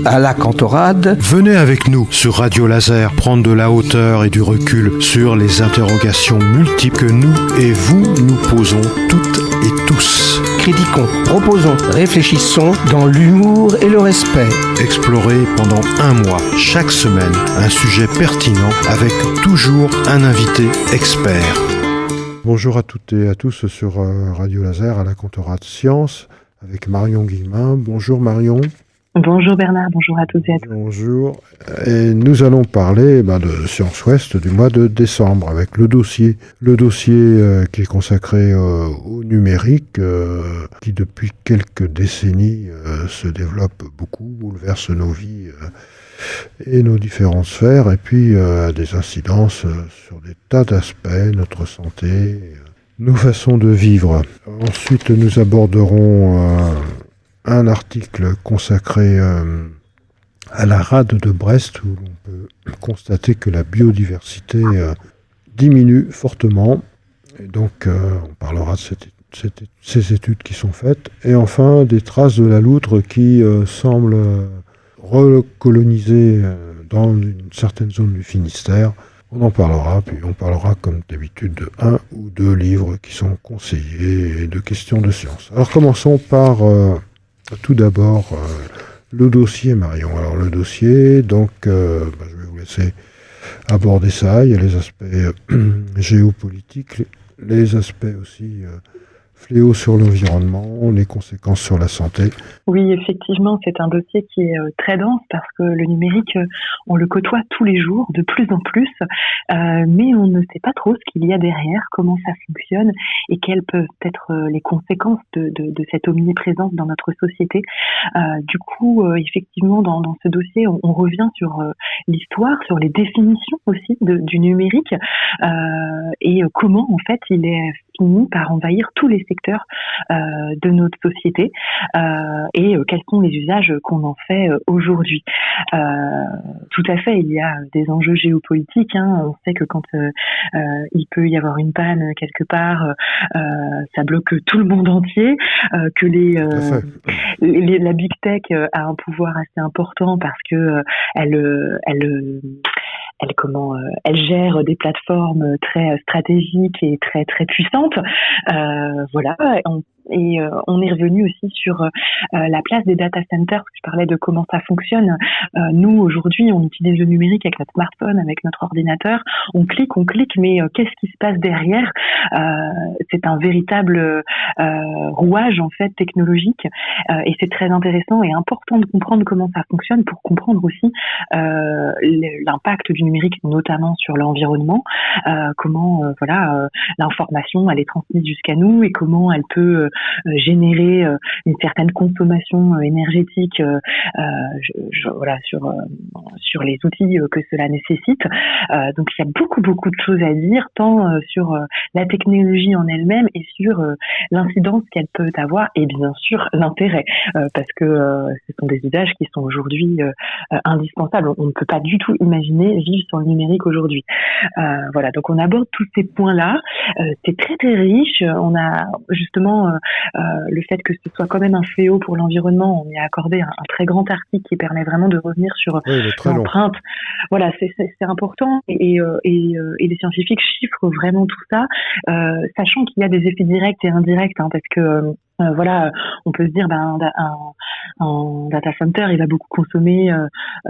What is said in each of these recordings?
à la Cantorade. Venez avec nous sur Radio Laser prendre de la hauteur et du recul sur les interrogations multiples que nous et vous nous posons toutes et tous. Critiquons, proposons, réfléchissons dans l'humour et le respect. Explorez pendant un mois, chaque semaine, un sujet pertinent avec toujours un invité expert. Bonjour à toutes et à tous sur Radio Laser à la Cantorade Science avec Marion Guillemin. Bonjour Marion. Bonjour Bernard, bonjour à toutes et à tous. Bonjour. Et nous allons parler de Science Ouest du mois de décembre avec le dossier qui est consacré au numérique qui depuis quelques décennies se développe beaucoup, bouleverse nos vies et nos différentes sphères et puis a des incidences sur des tas d'aspects, notre santé, nos façons de vivre. Ensuite nous aborderons un article consacré à la rade de Brest où l'on peut constater que la biodiversité diminue fortement. Et donc on parlera de ces études qui sont faites. Et enfin des traces de la loutre qui semblent recoloniser dans une certaine zone du Finistère. On en parlera, puis on parlera comme d'habitude de 1 ou 2 livres qui sont conseillés et de questions de science. Alors commençons par... tout d'abord, le dossier, Marion. Alors, le dossier, donc, je vais vous laisser aborder ça. Il y a les aspects géopolitiques, les aspects aussi fléaux sur l'environnement, les conséquences sur la santé. Oui, effectivement, c'est un dossier qui est très dense parce que le numérique, on le côtoie tous les jours, de plus en plus, mais on ne sait pas trop ce qu'il y a derrière, comment ça fonctionne et quelles peuvent être les conséquences de cette omniprésence dans notre société. Du coup, effectivement, dans ce dossier, on revient sur l'histoire, sur les définitions aussi du numérique et comment, en fait, il est fini par envahir tous les secteurs de notre société et quels sont les usages qu'on en fait aujourd'hui. Tout à fait, il y a des enjeux géopolitiques. On sait que quand il peut y avoir une panne quelque part, ça bloque tout le monde entier, que la big tech a un pouvoir assez important parce que elle gère des plateformes très stratégiques et très très puissantes. Voilà. On est revenu aussi sur la place des data centers. Je parlais de comment ça fonctionne. Nous, aujourd'hui, on utilise le numérique avec notre smartphone, avec notre ordinateur. On clique, mais qu'est-ce qui se passe derrière ? C'est un véritable rouage, en fait, technologique. Et c'est très intéressant et important de comprendre comment ça fonctionne pour comprendre aussi l'impact du numérique, notamment sur l'environnement. Comment, l'information, elle est transmise jusqu'à nous et comment elle peut générer une certaine consommation énergétique sur les outils que cela nécessite. Donc il y a beaucoup de choses à dire tant sur la technologie en elle-même et sur l'incidence qu'elle peut avoir et bien sûr l'intérêt parce que ce sont des usages qui sont aujourd'hui indispensables. On ne peut pas du tout imaginer vivre sans le numérique aujourd'hui. Voilà, donc on aborde tous ces points-là. C'est très très riche. On a justement le fait que ce soit quand même un fléau pour l'environnement, on y a accordé un très grand article qui permet vraiment de revenir sur l'empreinte. Voilà, c'est important et les scientifiques chiffrent vraiment tout ça, sachant qu'il y a des effets directs et indirects, parce que on peut se dire un data center il va beaucoup consommer,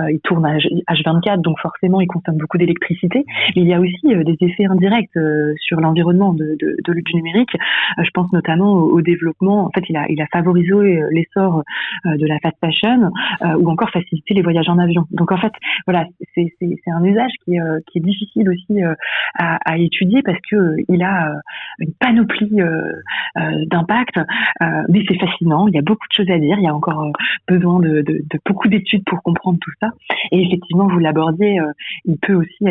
il tourne à H24 donc forcément il consomme beaucoup d'électricité, mais il y a aussi des effets indirects sur l'environnement du numérique. Je pense notamment au développement. En fait, il a favorisé l'essor de la fast fashion ou encore facilité les voyages en avion. Donc en fait, voilà, c'est un usage qui est difficile aussi à étudier parce que il a une panoplie d'impacts. Mais c'est fascinant, il y a beaucoup de choses à dire, il y a encore besoin de beaucoup d'études pour comprendre tout ça. Et effectivement, vous l'abordiez, il peut aussi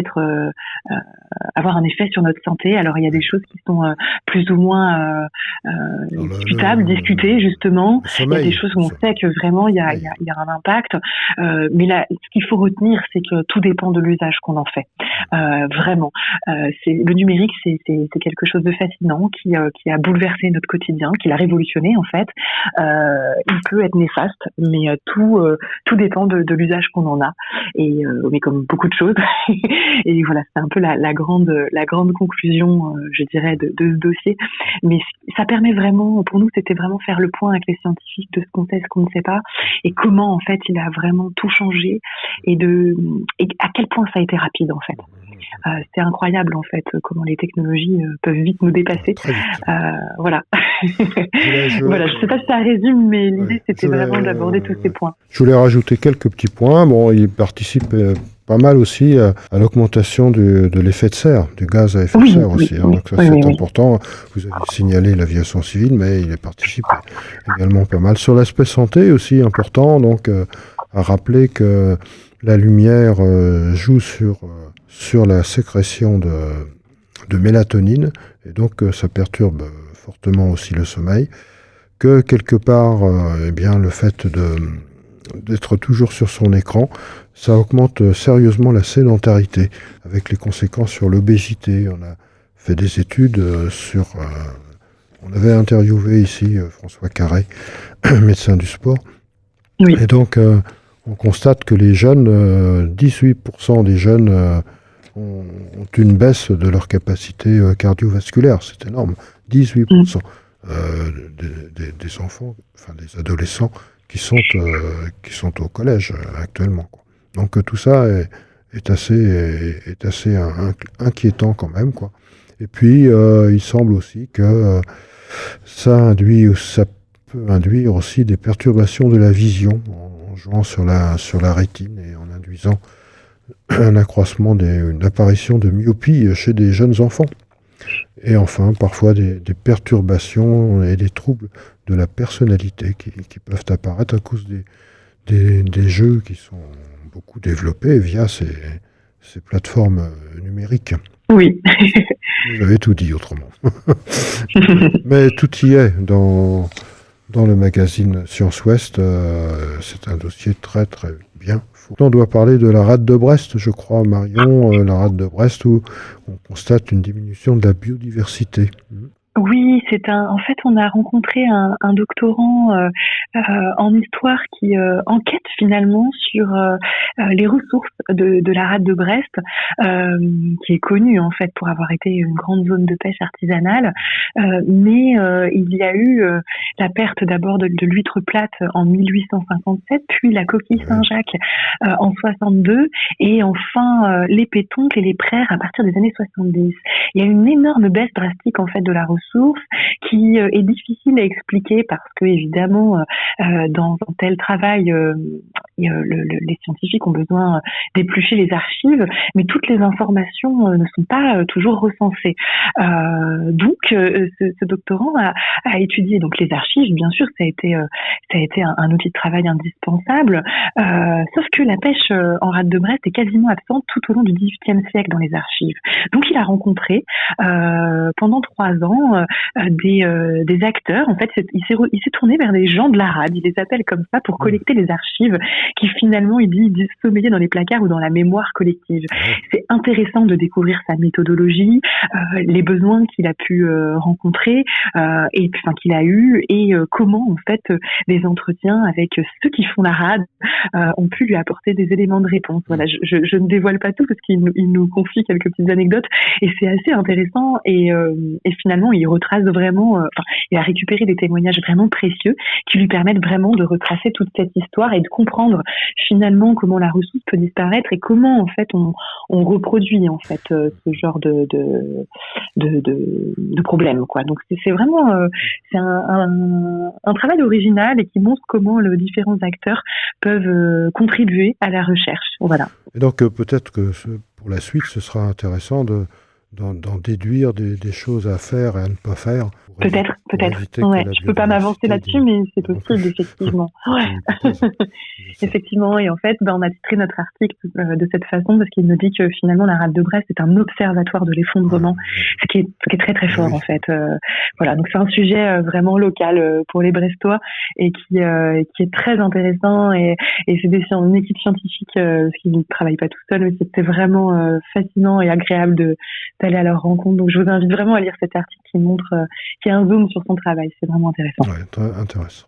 avoir un effet sur notre santé. Alors il y a des choses qui sont plus ou moins discutées justement. Il y a des choses où on sait que vraiment il y a un impact. Mais là, ce qu'il faut retenir, c'est que tout dépend de l'usage qu'on en fait. Vraiment, le numérique, c'est quelque chose de fascinant qui a bouleversé notre quotidien, qui l'a révolutionné fonctionner en fait, il peut être néfaste, mais tout dépend de l'usage qu'on en a. Et mais comme beaucoup de choses. Et voilà, c'est un peu la grande conclusion, je dirais, de ce dossier. Mais ça permet vraiment, pour nous, c'était vraiment faire le point avec les scientifiques de ce qu'on sait, ce qu'on ne sait pas, et comment en fait il a vraiment tout changé, et à quel point ça a été rapide en fait. C'est incroyable en fait comment les technologies peuvent vite nous dépasser. Voilà. Voilà, je sais pas si ça résume, mais l'idée c'était vraiment d'aborder tous ces points. Je voulais rajouter quelques petits points. Bon, il participe pas mal aussi à l'augmentation de l'effet de serre, du gaz à effet de serre aussi. Donc ça c'est important. Vous avez signalé l'aviation civile, mais il participe également pas mal. Sur l'aspect santé aussi important, donc à rappeler que la lumière joue sur la sécrétion de mélatonine, et donc ça perturbe fortement aussi le sommeil, que quelque part, eh bien, le fait d'être toujours sur son écran, ça augmente sérieusement la sédentarité, avec les conséquences sur l'obésité. On a fait des études on avait interviewé ici François Carré, médecin du sport, et donc on constate que les jeunes, 18% des jeunes ont une baisse de leur capacité cardiovasculaire. C'est énorme. 18% des enfants, enfin des adolescents qui sont au collège actuellement, quoi. Donc tout ça est assez inquiétant quand même, quoi. Et puis il semble aussi que ça peut induire aussi des perturbations de la vision en jouant sur la rétine et en induisant un accroissement une apparition de myopie chez des jeunes enfants. Et enfin, parfois des perturbations et des troubles de la personnalité qui peuvent apparaître à cause des jeux qui sont beaucoup développés via ces plateformes numériques. Oui. Vous avez tout dit autrement. Mais tout y est dans le magazine Science Ouest. C'est un dossier très très bien. On doit parler de la rade de Brest, je crois, Marion, la rade de Brest, où on constate une diminution de la biodiversité. Oui, en fait, on a rencontré un doctorant en histoire qui enquête finalement sur les ressources de la rade de Brest, qui est connue en fait pour avoir été une grande zone de pêche artisanale, mais il y a eu la perte d'abord de l'huître plate en 1857, puis la coquille Saint-Jacques en 62, et enfin les pétoncles et les praires à partir des années 70. Il y a une énorme baisse drastique en fait de la ressource qui est difficile à expliquer parce que évidemment dans un tel travail les scientifiques ont besoin d'éplucher les archives, mais toutes les informations ne sont pas toujours recensées. Donc ce doctorant a étudié donc les archives. Bien sûr, ça a été un outil de travail indispensable, sauf que la pêche en rade de Brest est quasiment absente tout au long du XVIIIe siècle dans les archives. Donc il a rencontré pendant 3 ans des acteurs. En fait, il s'est tourné vers des gens de la rade, il les appelle comme ça, pour collecter les archives qui finalement, il dit sommeillaient dans les placards ou dans la mémoire collective. C'est intéressant de découvrir sa méthodologie, les besoins qu'il a pu rencontrer et enfin qu'il a eu, et comment en fait les entretiens avec ceux qui font la rade ont pu lui apporter des éléments de réponse. Voilà, je ne dévoile pas tout parce qu'il nous confie quelques petites anecdotes et c'est assez intéressant, et finalement il retrace vraiment, il a récupéré des témoignages vraiment précieux qui lui permettent vraiment de retracer toute cette histoire et de comprendre finalement comment la ressource peut disparaître et comment en fait on reproduit en fait ce genre de problème, quoi. Donc c'est vraiment c'est un travail original et qui montre comment les différents acteurs peuvent contribuer à la recherche. Voilà. Et donc peut-être que pour la suite ce sera intéressant d'en déduire des choses à faire et à ne pas faire. Peut-être. Ouais. Je peux pas m'avancer là-dessus, mais c'est possible, effectivement. Ouais. Effectivement, et en fait, on a titré notre article de cette façon parce qu'il nous dit que finalement la rade de Brest est un observatoire de l'effondrement, ce qui est très très fort en fait. Voilà, donc c'est un sujet vraiment local pour les Brestois et qui est très intéressant, et c'est une équipe scientifique qui ne travaille pas tout seul, mais c'était vraiment fascinant et agréable d'aller à leur rencontre. Donc je vous invite vraiment à lire cet article qui montre qui a un zoom sur son travail. C'est vraiment intéressant. Ouais, très intéressant.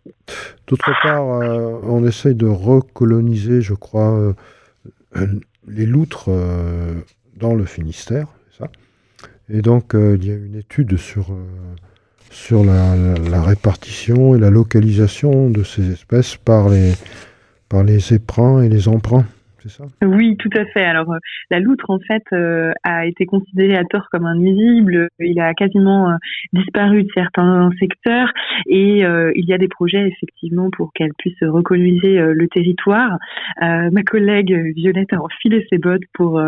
D'autre part, on essaye de recoloniser, je crois, les loutres dans le Finistère, c'est ça. Et donc, il y a une étude sur la répartition et la localisation de ces espèces par les éperins et les emprunts, c'est ça? Oui, tout à fait. Alors, la loutre, en fait, a été considérée à tort comme un nuisible. Il a quasiment disparu de certains secteurs et il y a des projets, effectivement, pour qu'elle puisse recoloniser le territoire. Ma collègue Violette a enfilé ses bottes pour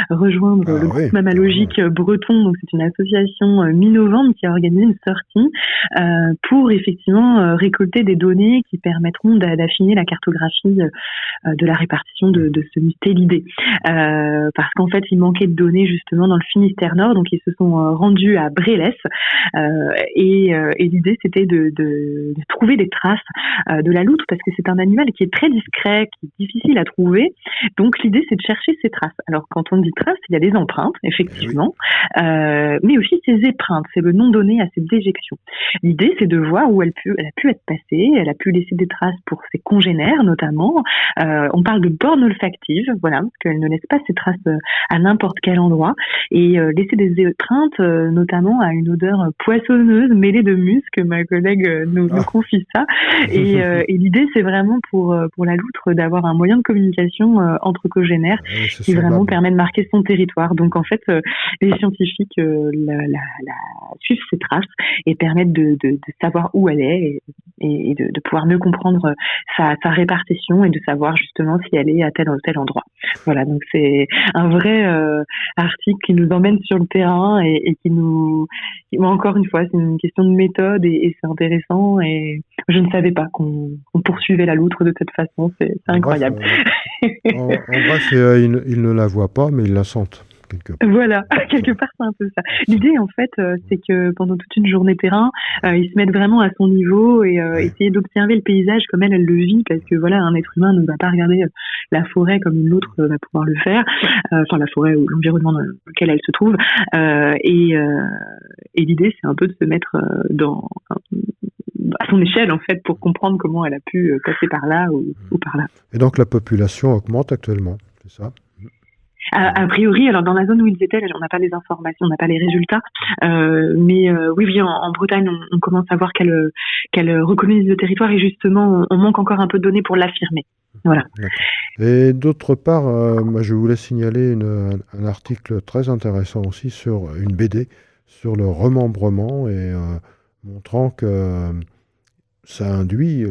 rejoindre le groupe Mammalogique breton. Donc, c'est une association mi-novembre qui a organisé une sortie pour, effectivement, récolter des données qui permettront d'affiner la cartographie de la répartition de se muter l'idée. Parce qu'en fait, il manquait de données justement dans le Finistère Nord, donc ils se sont rendus à Brélès et l'idée c'était de trouver des traces de la loutre parce que c'est un animal qui est très discret, qui est difficile à trouver. Donc l'idée c'est de chercher ces traces. Alors quand on dit traces, il y a des empreintes effectivement, mais aussi ces épreintes, c'est le nom donné à ces déjections. L'idée c'est de voir où elle a pu être passée, elle a pu laisser des traces pour ses congénères notamment. On parle de bornes olfactives, voilà, parce qu'elle ne laisse pas ses traces à n'importe quel endroit, et laisser des étreintes, notamment à une odeur poissonneuse mêlée de musc. Ma collègue nous confie ça, et l'idée c'est vraiment pour la loutre d'avoir un moyen de communication entre congénères qui vraiment permet de marquer son territoire. Donc en fait, les scientifiques suivent ces traces et permettent de savoir où elle est et de pouvoir mieux comprendre sa répartition et de savoir justement si elle est à tel ou tel endroit. Voilà, donc c'est un vrai article qui nous emmène sur le terrain et encore une fois, c'est une question de méthode et c'est intéressant et je ne savais pas qu'on poursuivait la loutre de cette façon, c'est incroyable. En bref, ils ne la voient pas, mais ils la sentent. Voilà, quelque part c'est un peu ça. L'idée en fait, c'est que pendant toute une journée terrain, ils se mettent vraiment à son niveau et essayer d'observer le paysage comme elle le vit, parce que voilà, un être humain ne va pas regarder la forêt comme une autre va pouvoir le faire, enfin la forêt ou l'environnement dans lequel elle se trouve, et l'idée c'est un peu de se mettre à son échelle en fait pour comprendre comment elle a pu passer par là ou par là. Et donc la population augmente actuellement, c'est ça? A priori, alors dans la zone où ils étaient, on n'a pas les informations, on n'a pas les résultats, mais oui, en Bretagne, on commence à voir qu'elle recolonise le territoire et justement, on manque encore un peu de données pour l'affirmer. Voilà. Et d'autre part, moi, je voulais signaler un article très intéressant aussi sur une BD sur le remembrement et montrant que ça induit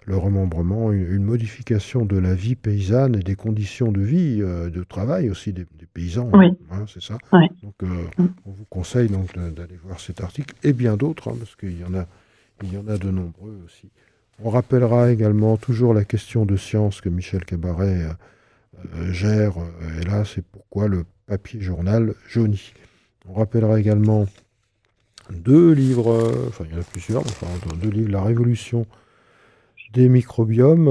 le remembrement, une modification de la vie paysanne et des conditions de vie, de travail aussi des paysans. Oui. Hein, c'est ça. Oui. Donc, on vous conseille donc d'aller voir cet article et bien d'autres, hein, parce qu'il y en a de nombreux aussi. On rappellera également toujours la question de science que Michel Cabaret gère, et là, c'est pourquoi le papier journal jaunit. On rappellera également 2 livres, enfin il y en a plusieurs, enfin 2 livres, La révolution des microbiomes,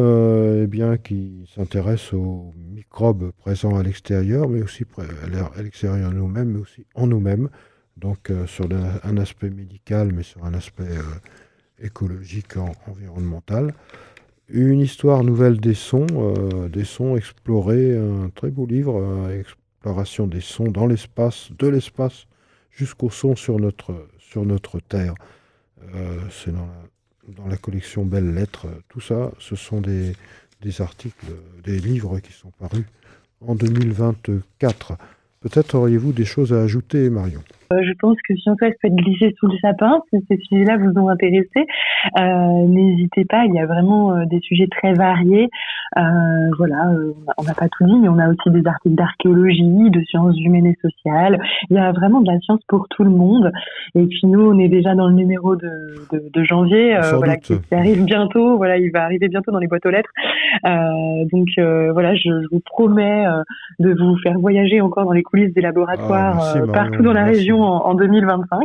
qui s'intéressent aux microbes présents à l'extérieur, mais aussi à l'extérieur de nous-mêmes, mais aussi en nous-mêmes, donc sur un aspect médical, mais sur un aspect écologique, environnemental. Une histoire nouvelle des sons explorés, un très beau livre, exploration des sons dans l'espace, de l'espace jusqu'au son sur notre Terre. C'est dans la collection Belles Lettres. Tout ça, ce sont des articles, des livres qui sont parus en 2024. Peut-être auriez-vous des choses à ajouter, Marion? Je pense que si on peut être glissé sous le sapin, si ces sujets-là vous ont intéressé, n'hésitez pas, il y a vraiment des sujets très variés. On n'a pas tout dit, mais on a aussi des articles d'archéologie, de sciences humaines et sociales. Il y a vraiment de la science pour tout le monde. Et puis nous, on est déjà dans le numéro de janvier, qui arrive bientôt. Voilà, il va arriver bientôt dans les boîtes aux lettres. Je vous promets de vous faire voyager encore dans les coulisses des laboratoires partout dans la région en 2025.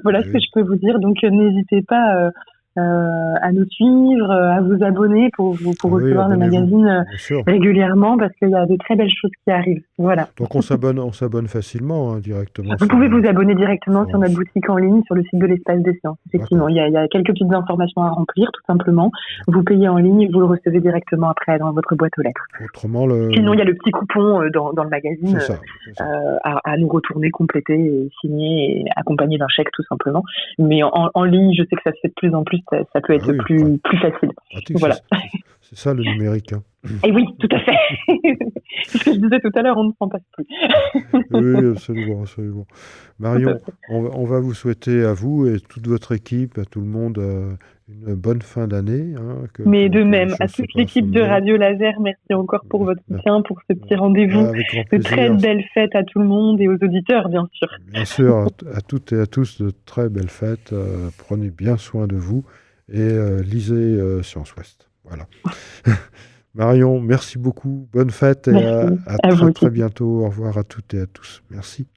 Voilà ce que je peux vous dire. Donc n'hésitez pas à nous suivre, à vous abonner pour Oui, recevoir le abonnez-vous, magazine bien sûr. régulièrement parce qu'il y a de très belles choses qui arrivent. Voilà. Donc on s'abonne facilement hein, directement Vous pouvez vous abonner directement sur notre sur- boutique en ligne sur le site de l'Espace des Sciences. Effectivement, D'accord. il y a quelques petites informations à remplir, tout simplement. Vous payez en ligne et vous le recevez directement après dans votre boîte aux lettres. Autrement, Sinon, il y a le petit coupon dans le magazine c'est ça. C'est ça. à nous retourner, compléter, et signer et accompagné d'un chèque tout simplement. Mais en ligne, je sais que ça se fait de plus en plus, ça peut Ah être oui, plus facile. pratique, Voilà. c'est ça le numérique. Hein. Et oui, tout à fait. C'est ce que je disais tout à l'heure, on ne s'en passe plus. Oui, absolument, absolument. Marion, on va vous souhaiter à vous et toute votre équipe, à tout le monde, une bonne fin d'année. Hein, Mais de que les même, choses à se toute passent l'équipe au de mieux. Radio Laser, merci encore pour votre soutien, pour ce petit rendez-vous. Avec grand De très plaisir. belles fêtes à tout le monde et aux auditeurs, bien sûr. Bien sûr, à toutes et à tous, de très belles fêtes. Prenez bien soin de vous et lisez Science Ouest. Voilà. Marion, merci beaucoup. Bonne fête et Merci. à À vous très aussi. très bientôt. Au revoir à toutes et à tous. Merci.